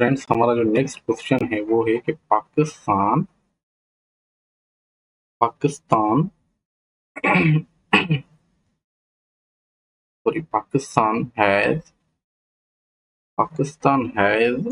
Friends, हमारा जो next question है वो है कि Pakistan sorry Pakistan has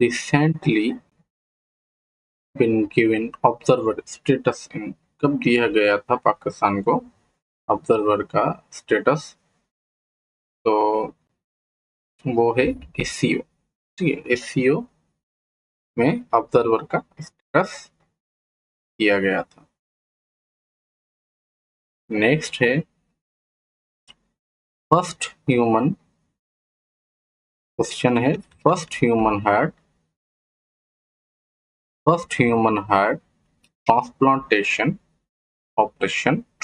recently been given observer status in. कब दिया गया था पाकिस्तान को ऑब्जर्वर का स्टेटस? तो वो है एससीओ। ठीक है, एससीओ में ऑब्जर्वर का स्टेटस दिया गया था। नेक्स्ट है फर्स्ट ह्यूमन। क्वेश्चन है first human heart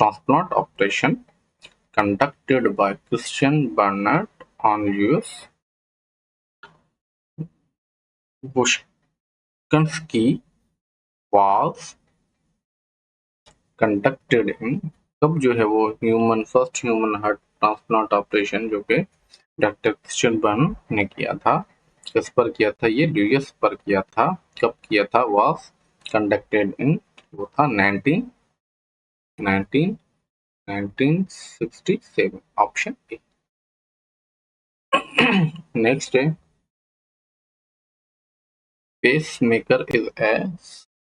transplant operation conducted by Christian Barnett on US Bushkinski was conducted in। कब जो है वो first human heart transplant operation जो कि डॉक्टर क्रिश्चियन बर्न ने किया था, किस पर किया था? ये यूएस पर किया था। कब किया था? was conducted in, वो था 1967, ऑप्शन ए। नेक्स्ट है pacemaker is a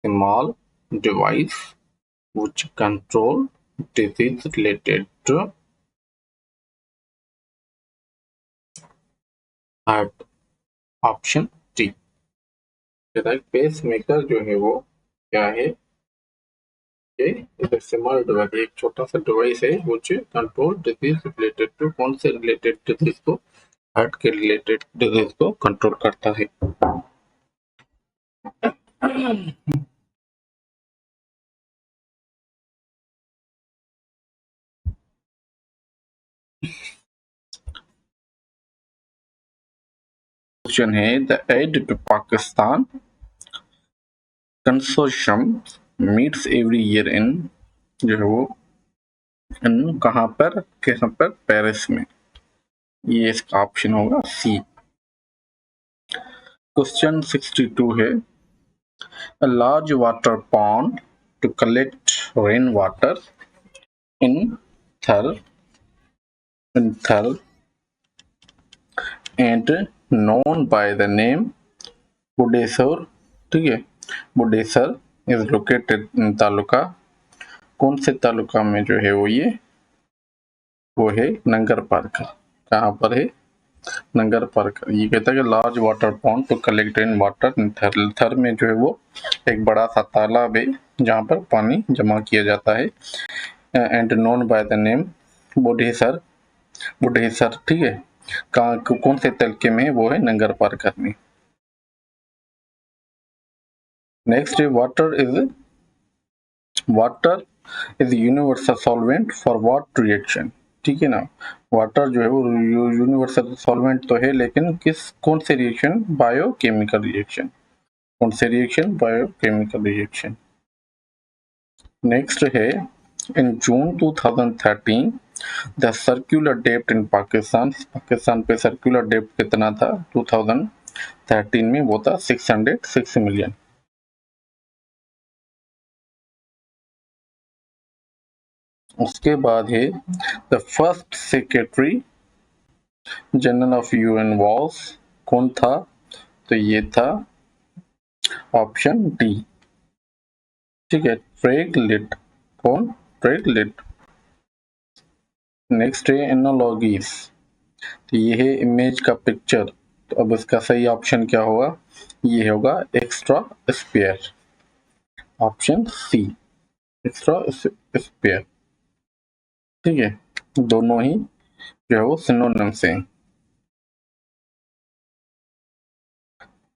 small device which control disease related to heart, option D. Pacemaker जो है वो क्या है? ये स्मॉल डिवाइस, एक छोटा सा डिवाइस है which control disease related to, कौन से रिलेटेड डिजीज को? हार्ट के रिलेटेड डिजीज को कंट्रोल करता है। क्वेश्चन है the aid to Pakistan consortium meets every year in, जो है वो कहाँ पर पेरिस में। ये इसका ऑप्शन होगा सी। क्वेश्चन 62 है a large water pond to collect rainwater in Thar and known by the name Budesar। ठीक है, बुडेसर इज लोकेटेड इन तालुका, कौन से तालुका में जो है वो है नंगर पार्क। कहाँ पर है? नंगर पार्क। ये कहता है कि large water pond to collect rain water in Thar में जो है वो एक बड़ा सा तालाब है जहाँ पर पानी जमा किया जाता है, and known by the name बुडेसर। ठीक है, कौन से तलके में? वो है नंगर पार्क में। नेक्स्ट है water is universal solvent for what reaction. ठीक है ना, वाटर जो है वो यूनिवर्सल सॉल्वेंट तो है, लेकिन कौन से रिएक्शन? Biochemical reaction. कौन से रिएक्शन? Biochemical reaction. नेक्स्ट है इन जून 2013 the circular depth in Pakistan पे सर्कुलर डेप्थ कितना था 2013 में? वो था 606 मिलियन। उसके बाद है the first secretary general of UN was, कौन था? तो ये था ऑप्शन डी। ठीक है, क्रेग लिट। कौन? क्रेग लिट। नेक्स्ट है एनालॉजीज, तो ये है इमेज का पिक्चर, तो अब इसका सही ऑप्शन क्या होगा? ये होगा extra spare, option C, extra spare. ठीक है, दोनों ही जो है वो सिनोनिम से।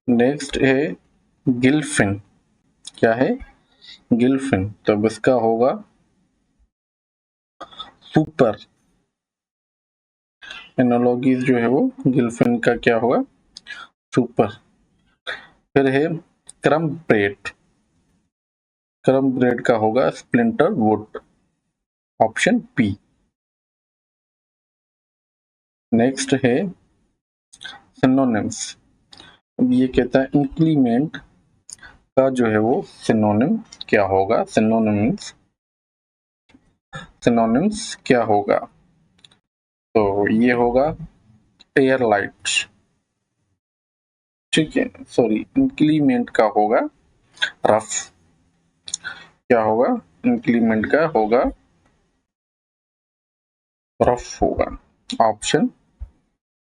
नेक्स्ट है गिलफिन। क्या है? गिलफिन। तो अब इसका होगा सुपर। एनालॉजीज जो है वो गिलफिन का क्या होगा? सुपर। फिर है क्रम ब्रेड का होगा splinter wood, option B. Next है सिनोनिम्स। अब ये कहता है इंक्रीमेंट का जो है वो सिनोनिम क्या होगा। सिनोनिम्स क्या होगा, तो ये होगा एयर लाइट। ठीक है, सॉरी, इंक्रीमेंट का होगा रफ। क्या होगा, इंक्रीमेंट का होगा रफ होगा। Option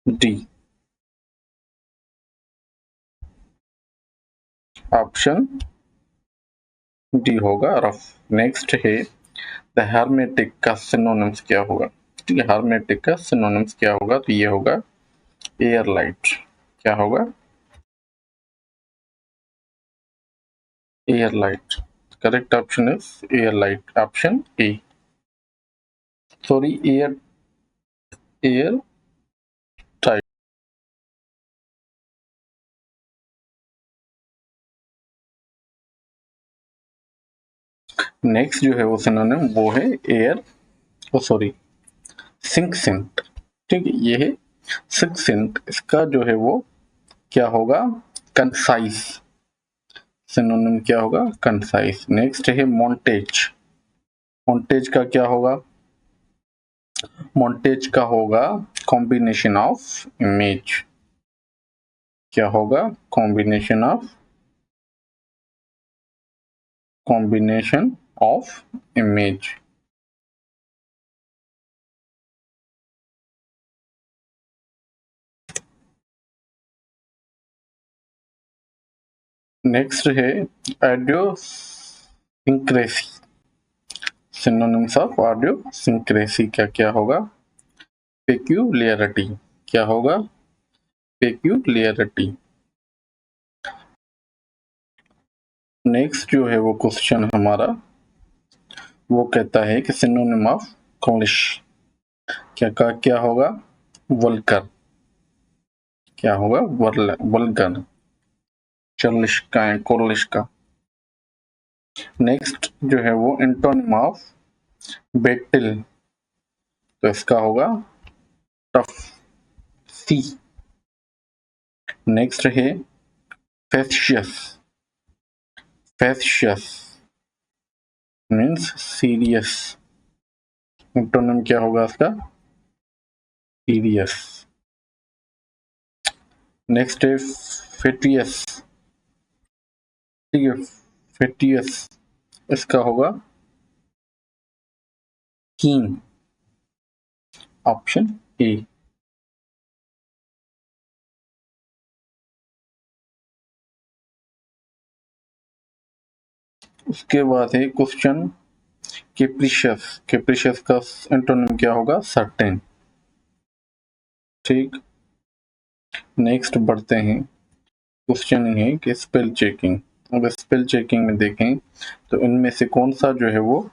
D. ऑप्शन डी होगा रफ। नेक्स्ट है द हर्मेटिक का सिनोनिम्स क्या होगा। ठीक है, हर्मेटिक का सिनोनिम्स क्या होगा, तो ये होगा एयर लाइट। क्या होगा, air light. Correct option is air light, option A. Sorry, air tight. Next जो है वो सिनोनिम वो है एयर, ओ सॉरी, सिंक्सेंट। ठीक है, ये है सिंक्सेंट। इसका जो है वो क्या होगा, कंसाइज। सिनोनिम क्या होगा, कंसाइज। नेक्स्ट है मॉन्टेज। मॉन्टेज का क्या होगा, मॉन्टेज का होगा कॉम्बिनेशन ऑफ इमेज। क्या होगा, कॉम्बिनेशन ऑफ इमेज। नेक्स्ट है आइडियोसिंक्रेसी। सिनोनिम्स ऑफ आइडियोसिंक्रेसी का क्या होगा, पेक्यूलियरिटी। क्या होगा, पेक्यूलियरिटी। नेक्स्ट जो है वो क्वेश्चन हमारा वो कहता है कि सिनोनिम ऑफ कॉलिश क्या होगा, वल्गर। क्या होगा, वल्गर। चलिश का है, कोलिश का। नेक्स्ट जो है वो एंटोनिम ऑफ बेटिल, तो इसका होगा टफ, सी। नेक्स्ट है फैशियस। फैशियस मीन्स सीरियस। एंटोनिम क्या होगा इसका, सीरियस। नेक्स्ट है फेटियस। ठीक है, फेटियस इसका होगा कीन, ऑप्शन ए। उसके बाद है क्वेश्चन कैप्रिशियस। कैप्रिशियस का एंटोनिम क्या होगा, सर्टेन। ठीक, नेक्स्ट बढ़ते हैं। क्वेश्चन है कि स्पेल चेकिंग। अगर स्पेल चेकिंग में देखें तो इनमें से कौन सा जो है वो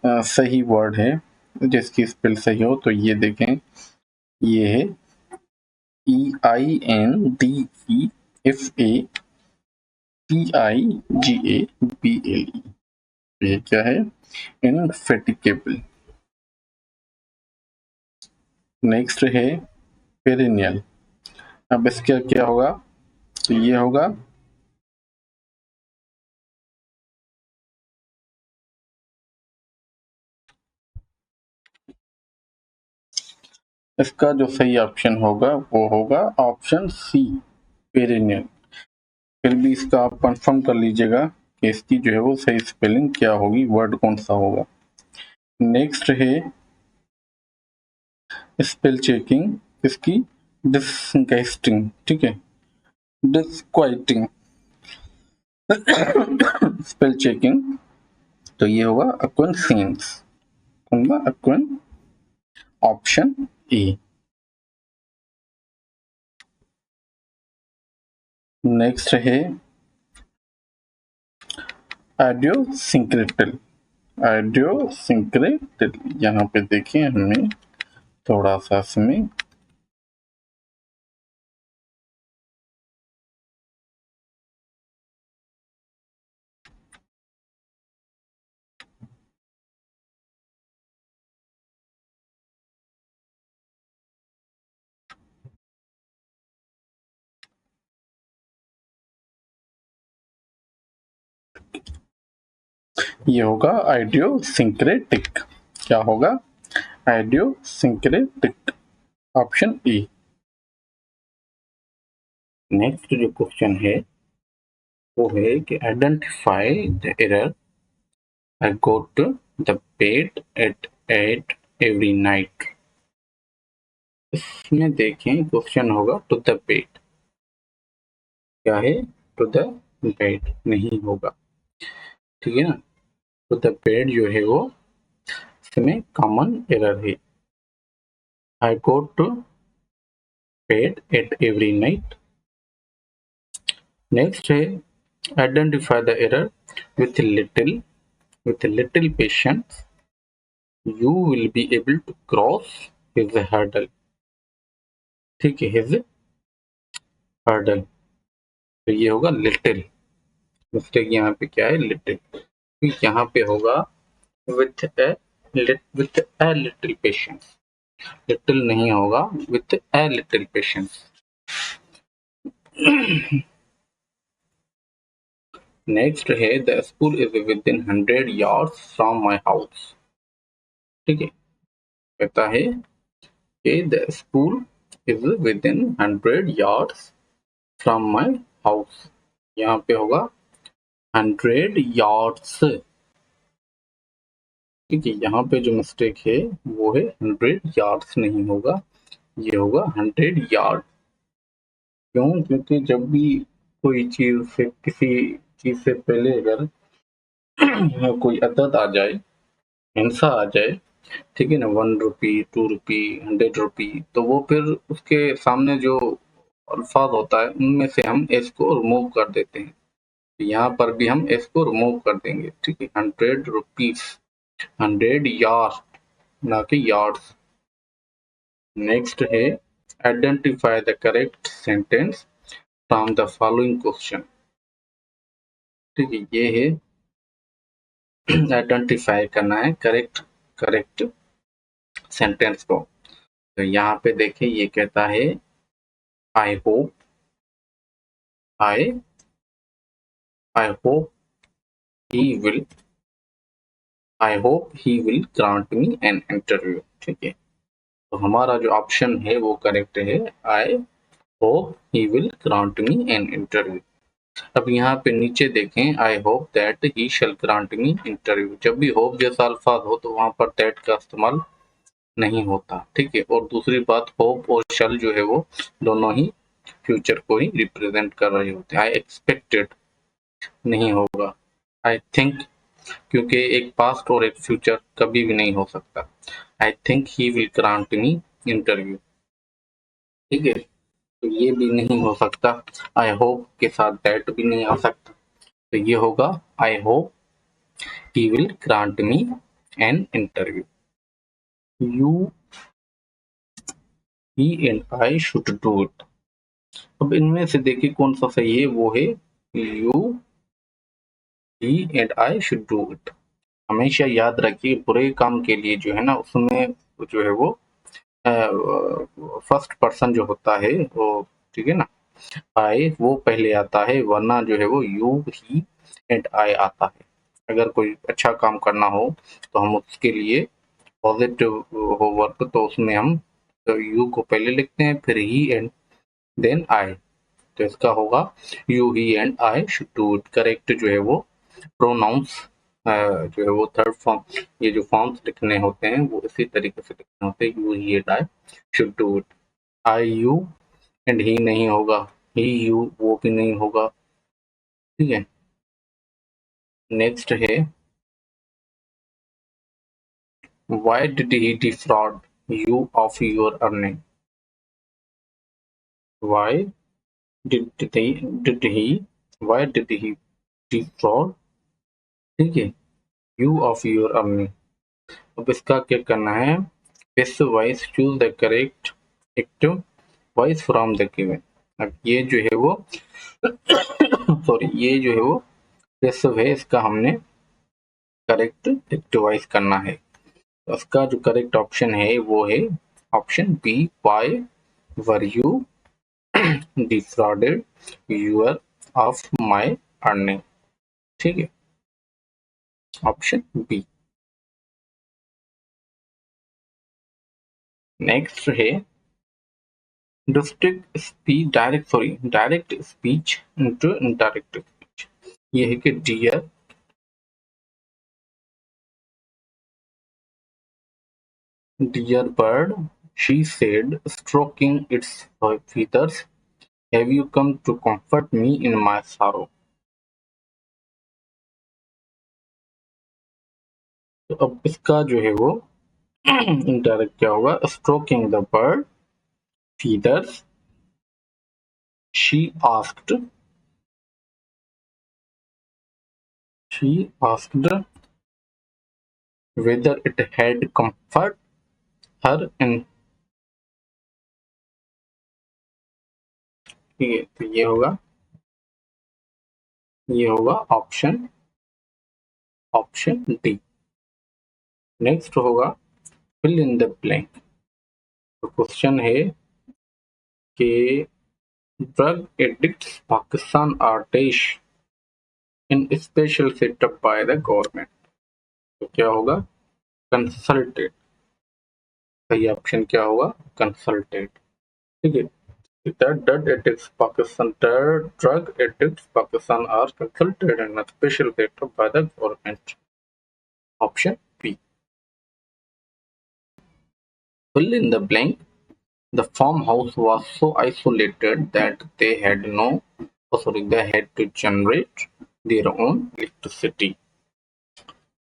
सही वर्ड है जिसकी स्पेल सही हो, तो ये देखें, ये है EINDEFATIGABLE। ये क्या है, इनफेटिकेबल। नेक्स्ट है पेरिनियल। अब इसका क्या होगा, तो ये होगा इसका जो सही ऑप्शन होगा वो होगा ऑप्शन सी, पेरिनियल। फिर भी इसका आप कंफर्म कर लीजिएगा कि इसकी जो है वो सही स्पेलिंग क्या होगी, वर्ड कौन सा होगा। नेक्स्ट है स्पेल चेकिंग, इसकी डिसगस्टिंग। ठीक है, डिसक्वाइटिंग स्पेल चेकिंग, तो ये होगा अक्विंसेंस। अक्विन, ऑप्शन ए। नेक्स्ट है आइडियोसिंक्रेटल। आइडियोसिंक्रेटल, यहाँ पे देखिए हमें थोड़ा सा इसमें ये होगा आइडियोसिंक्रेटिक। क्या होगा? Idiosyncratic, option E. नेक्स्ट जो क्वेश्चन है वो है कि identify the error I go to the bed at 8 every night. इसमें देखें क्वेश्चन होगा टू द बेड, क्या है? टू द बेड नहीं होगा, ठीक है ना। टू द बेड जो है वो इसमें कॉमन एरर है। I go to bed at every night. Next है identify the error with little patience you will be able to cross his hurdle। ठीक है, his hurdle, तो ये होगा लिटिल। मिस्टेक यहाँ पे क्या है? लिटिल। तो यहाँ पे होगा with a little patience, little नहीं होगा, with a little patience। Next है the school is within 100 yards from my house. ठीक है, कहता है कि the school is within 100 yards from my house. यहाँ पे होगा 100 yards। ठीक है, यहाँ पे जो मिस्टेक है वो है 100 yards नहीं होगा, ये होगा 100 yard। क्यों? क्योंकि जब भी कोई चीज से, किसी चीज से पहले अगर कोई अदद आ जाए, हिंसा आ जाए, ठीक है ना, 1 रुपी, 2 रुपी, 100 रुपी, तो वो फिर उसके सामने जो अल्फाज होता है उनमें से हम एस को रिमूव कर देते हैं। यहाँ पर भी हम एस को रिमूव कर देंगे। ठीक है, 100 रुपीज, 100 यार्ड, ना कि यार्ड्स। नेक्स्ट है identify the correct sentence from the following question. ठीक है, ये है आइडेंटिफाई करना है करेक्ट सेंटेंस को। तो यहाँ पे देखिए ये कहता है I hope, I I hope he will, I hope he will grant me an interview. ठीक है, तो हमारा जो ऑप्शन है वो करेक्ट है, I hope he will grant me an interview. अब यहाँ पे नीचे देखें, I hope that he shall grant me interview. जब भी होप जैसा अल्फाज हो तो वहां पर दैट का इस्तेमाल नहीं होता। ठीक है, और दूसरी बात, होप और शैल जो है वो दोनों ही फ्यूचर को ही रिप्रेजेंट कर रहे होते हैं। आई एक्सपेक्टेड नहीं होगा, आई थिंक, क्योंकि एक पास्ट और एक फ्यूचर कभी भी नहीं हो सकता। I think he will grant me interview. ठीक है, तो ये भी नहीं हो सकता। आई होप के साथ दैट भी नहीं आ सकता, तो ये होगा आई hope he will grant me an interview. You he and I should do it. अब इनमें से देखिए कौन सा सही है, वो है you he and I should do it. हमेशा याद रखिए बुरे काम के लिए जो है ना, उसमें जो है वो फर्स्ट पर्सन जो होता है वो, ठीक है ना, आई वो पहले आता है, वरना जो है वो यू ही एंड आई आता है। अगर कोई अच्छा काम करना हो तो हम उसके लिए पॉजिटिव हो वर्क, तो उसमें हम तो यू को पहले लिखते हैं, फिर ही एंड देन आई। तो इसका होगा you he and I should do it. Correct जो है वो प्रोनाउंस जो है वो थर्ड फॉर्म, ये जो फॉर्म्स लिखने होते हैं वो इसी तरीके से लिखने होते हैं, you he and I should do it. I you and he नहीं होगा, ही यू वो भी नहीं होगा। ठीक है, नेक्स्ट है why did he defrauded you of your earning. Why did he why did he defrauded, ठीक है, यू ऑफ योर अर्निंग। अब इसका क्या करना है, passive voice choose the correct active voice from the given. अब ये जो है वो सॉरी, ये जो है वो पैसिव है, इसका हमने करेक्ट एक्टिव वॉइस करना है। तो इसका जो करेक्ट ऑप्शन है वो है option B, why were you defrauded your of my earning. ठीक है, ऑप्शन बी। नेक्स्ट है direct speech into indirect speech. ये है कि dear bird, she said stroking its feathers, have you come to comfort me in my sorrow। तो अब इसका जो है वो इनडायरेक्ट क्या होगा, stroking the bird feathers, she asked whether it had comfort her in। ठीक है, तो ये होगा ऑप्शन डी। नेक्स्ट होगा फिल इन द ब्लैंक। तो क्वेश्चन है कि drug addicts Pakistan are dash in special setup by the government. तो क्या होगा, कंसल्टेड। सही ऑप्शन क्या होगा, कंसल्टेड। ठीक है, drug addicts Pakistan are consulted in a special setup by the government। Option B। Fill in the blank। The farmhouse was so isolated that they had to generate their own electricity।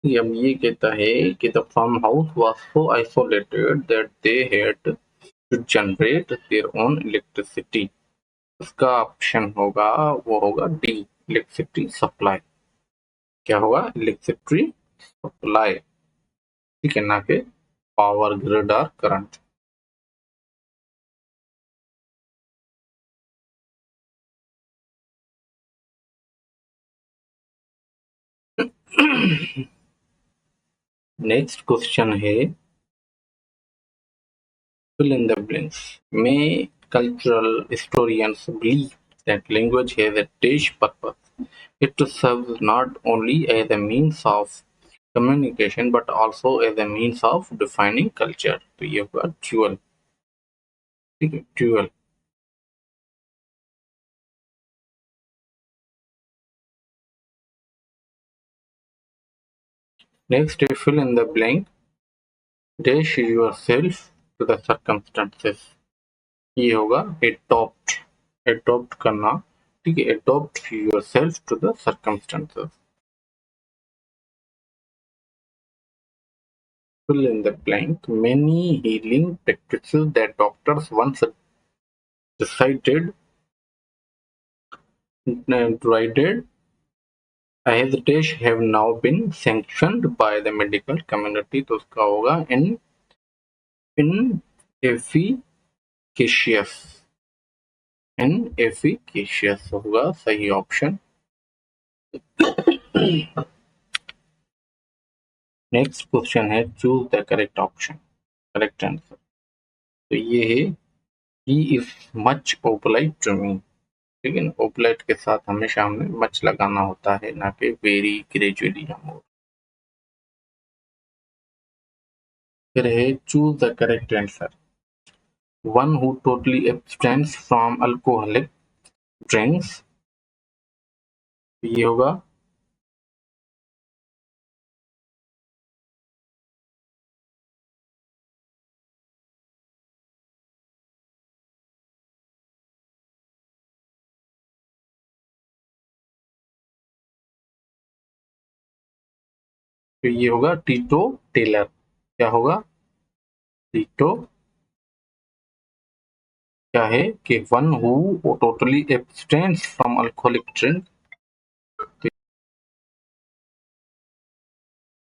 अब ये कहता है कि the farmhouse was so isolated that they had to generate their own electricity। उसका option होगा, वो होगा D, electricity supply. क्या होगा, इलेक्ट्रिसिटी सप्लाई। ठीक है, ना कि पावर ग्रिड और करंट। नेक्स्ट क्वेश्चन है fill in the blanks। May cultural historians believe that language has a dash purpose? It serves not only as a means of communication but also as a means of defining culture। तो ये होगा dual. ठीक है, dual. Next fill in the blank dash yourself to the circumstances। ये होगा adopt करना। ठीक है, adopt yourself to the circumstances। fill in the blank many healing practices that doctors once decided derided as have now been sanctioned by the medical community। तो उसका होगा inefficacious। inefficacious होगा सही ऑप्शन। नेक्स्ट क्वेश्चन है choose the correct option, correct answer. तो ये है he is much impolite to me. ठीक है ना, ओपोलाइट के साथ हमेशा हमें मच लगाना होता है, ना कि वेरी ग्रेजुअली हम। फिर है choose the correct answer. One who totally abstains from alcoholic drinks. ये होगा टीटो टेलर। क्या होगा, टीटो क्या है कि one who totally abstains from alcoholic drink